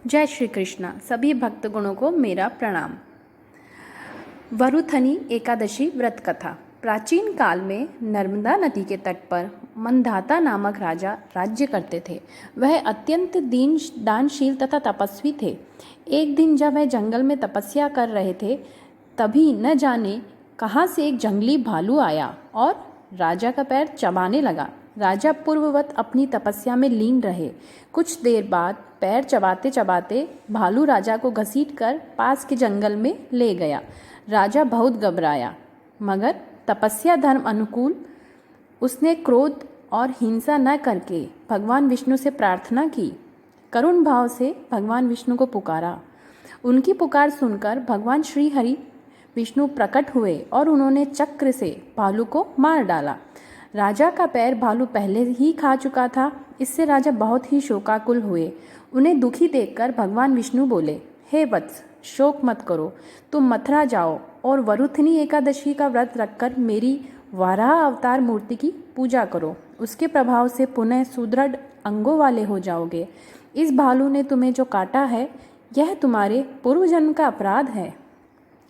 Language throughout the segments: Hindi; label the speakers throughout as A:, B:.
A: जय श्री कृष्णा। सभी भक्त गणों को मेरा प्रणाम। वरुथनी एकादशी व्रत कथा। प्राचीन काल में नर्मदा नदी के तट पर मंधाता नामक राजा राज्य करते थे। वह अत्यंत दीन दानशील तथा तपस्वी थे। एक दिन जब वह जंगल में तपस्या कर रहे थे, तभी न जाने कहाँ से एक जंगली भालू आया और राजा का पैर चबाने लगा। राजा पूर्ववत अपनी तपस्या में लीन रहे। कुछ देर बाद पैर चबाते चबाते भालू राजा को घसीटकर पास के जंगल में ले गया। राजा बहुत घबराया, मगर तपस्या धर्म अनुकूल उसने क्रोध और हिंसा न करके भगवान विष्णु से प्रार्थना की। करुण भाव से भगवान विष्णु को पुकारा। उनकी पुकार सुनकर भगवान श्री हरि विष्णु प्रकट हुए और उन्होंने चक्र से भालू को मार डाला। राजा का पैर भालू पहले ही खा चुका था। इससे राजा बहुत ही शोकाकुल हुए। उन्हें दुखी देखकर भगवान विष्णु बोले, हे वत्स, शोक मत करो। तुम मथुरा जाओ और वरुथनी एकादशी का व्रत रखकर मेरी वाराह अवतार मूर्ति की पूजा करो। उसके प्रभाव से पुनः सुदृढ़ अंगों वाले हो जाओगे। इस भालू ने तुम्हें जो काटा है, यह तुम्हारे पूर्व जन्म का अपराध है।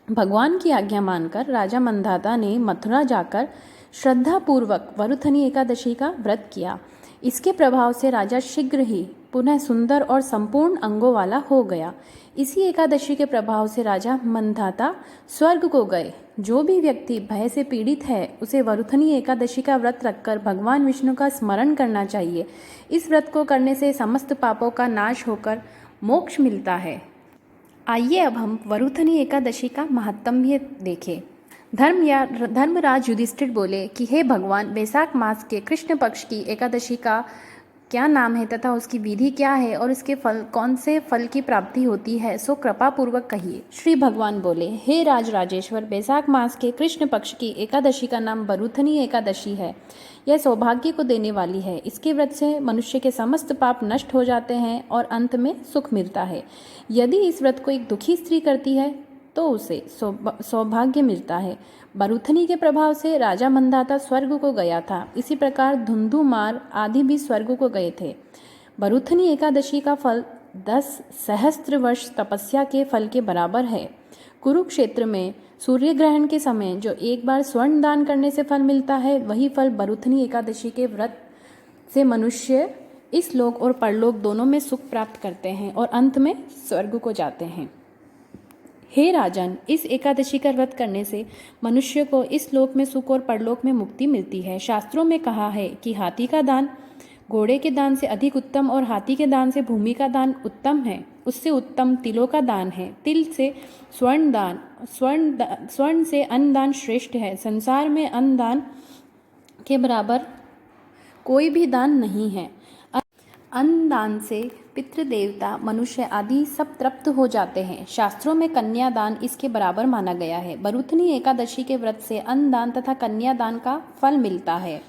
A: भगवान की आज्ञा मानकर राजा मंधाता ने मथुरा जाकर श्रद्धापूर्वक वरुथनी एकादशी का व्रत किया। इसके प्रभाव से राजा शीघ्र ही पुनः सुंदर और संपूर्ण अंगों वाला हो गया। इसी एकादशी के प्रभाव से राजा मंधाता स्वर्ग को गए। जो भी व्यक्ति भय से पीड़ित है, उसे वरुथनी एकादशी का व्रत रखकर भगवान विष्णु का स्मरण करना चाहिए। इस व्रत को करने से समस्त पापों का नाश होकर मोक्ष मिलता है। आइए अब हम वरुथनी एकादशी का महात्म्य देखें। धर्मराज युधिष्ठिर बोले कि हे भगवान, वैशाख मास के कृष्ण पक्ष की एकादशी का क्या नाम है तथा उसकी विधि क्या है और इसके फल कौन से फल की प्राप्ति होती है, सो कृपा पूर्वक कहिए। श्री भगवान बोले, हे राजराजेश्वर, वैशाख मास के कृष्ण पक्ष की एकादशी का नाम वरुथनी एकादशी है। यह सौभाग्य को देने वाली है। इसके व्रत से मनुष्य के समस्त पाप नष्ट हो जाते हैं और अंत में सुख मिलता है। यदि इस व्रत को एक दुखी स्त्री करती है तो उसे सौभाग्य मिलता है। वरुथनी के प्रभाव से राजा मंधाता स्वर्ग को गया था। इसी प्रकार धुंधुमार आदि भी स्वर्ग को गए थे। वरुथनी एकादशी का फल 10 सहस्त्र वर्ष तपस्या के फल के बराबर है। कुरुक्षेत्र में सूर्य ग्रहण के समय जो एक बार स्वर्ण दान करने से फल मिलता है, वही फल वरुथनी एकादशी के व्रत से मनुष्य इस लोक और परलोक दोनों में सुख प्राप्त करते हैं और अंत में स्वर्ग को जाते हैं। हे राजन, इस एकादशी का व्रत करने से मनुष्य को इस लोक में सुख और परलोक में मुक्ति मिलती है। शास्त्रों में कहा है कि हाथी का दान घोड़े के दान से अधिक उत्तम और हाथी के दान से भूमि का दान उत्तम है। उससे उत्तम तिलों का दान है। तिल से स्वर्ण दान, स्वर्ण से अन्न दान श्रेष्ठ है। संसार में अन्न दान के बराबर कोई भी दान नहीं है। अन्न दान से पितृदेवता, मनुष्य आदि सब तृप्त हो जाते हैं। शास्त्रों में कन्यादान इसके बराबर माना गया है। वरुथनी एकादशी के व्रत से अन्नदान तथा कन्यादान का फल मिलता है।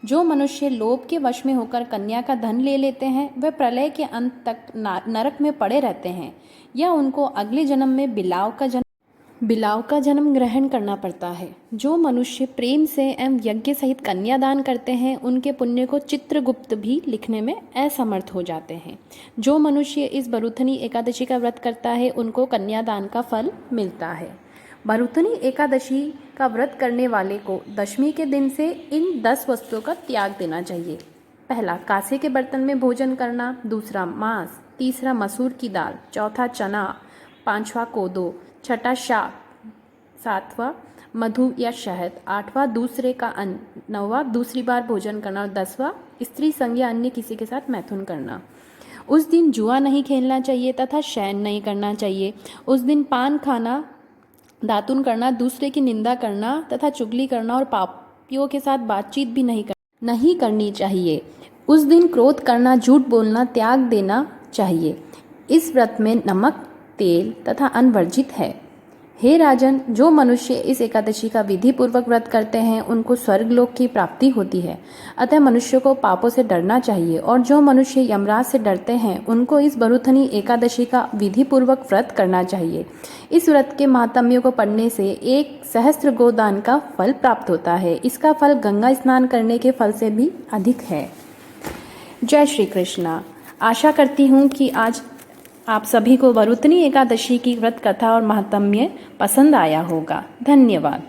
A: जो मनुष्य लोभ के वश में होकर कन्या का धन ले लेते हैं, वे प्रलय के अंत तक नरक में पड़े रहते हैं या उनको अगले जन्म में बिलाव का जन्म ग्रहण करना पड़ता है। जो मनुष्य प्रेम से एवं यज्ञ सहित कन्यादान करते हैं, उनके पुण्य को चित्रगुप्त भी लिखने में असमर्थ हो जाते हैं। जो मनुष्य इस वरुथनी एकादशी का व्रत करता है, उनको कन्यादान का फल मिलता है। वरुथनी एकादशी का व्रत करने वाले को दशमी के दिन से इन 10 वस्तुओं का त्याग देना चाहिए। पहला, कांसे के बर्तन में भोजन करना। दूसरा, मांस। तीसरा, मसूर की दाल। चौथा, चना। पांचवा, कोदो। छठा, शाक। सातवां, मधु या शहद। आठवां, दूसरे का अन्न। नौवां, दूसरी बार भोजन करना। और 10वां, स्त्री संग या अन्य किसी के साथ मैथुन करना। उस दिन जुआ नहीं खेलना चाहिए तथा शयन नहीं करना चाहिए। उस दिन पान खाना, दातुन करना, दूसरे की निंदा करना तथा चुगली करना और पापियों के साथ बातचीत भी नहीं करनी चाहिए। उस दिन क्रोध करना, झूठ बोलना त्याग देना चाहिए। इस व्रत में नमक, तेल तथा अन्न वर्जित है। हे राजन, जो मनुष्य इस एकादशी का विधि पूर्वक व्रत करते हैं, उनको स्वर्गलोक की प्राप्ति होती है। अतः मनुष्य को पापों से डरना चाहिए और जो मनुष्य यमराज से डरते हैं, उनको इस वरुथनी एकादशी का विधि पूर्वक व्रत करना चाहिए। इस व्रत के महात्म्य को पढ़ने से 1 सहस्त्र गोदान का फल प्राप्त होता है। इसका फल गंगा स्नान करने के फल से भी अधिक है। जय श्री कृष्णा। आशा करती हूँ कि आज आप सभी को वरुतनी एकादशी की व्रत कथा और महात्म्य पसंद आया होगा। धन्यवाद।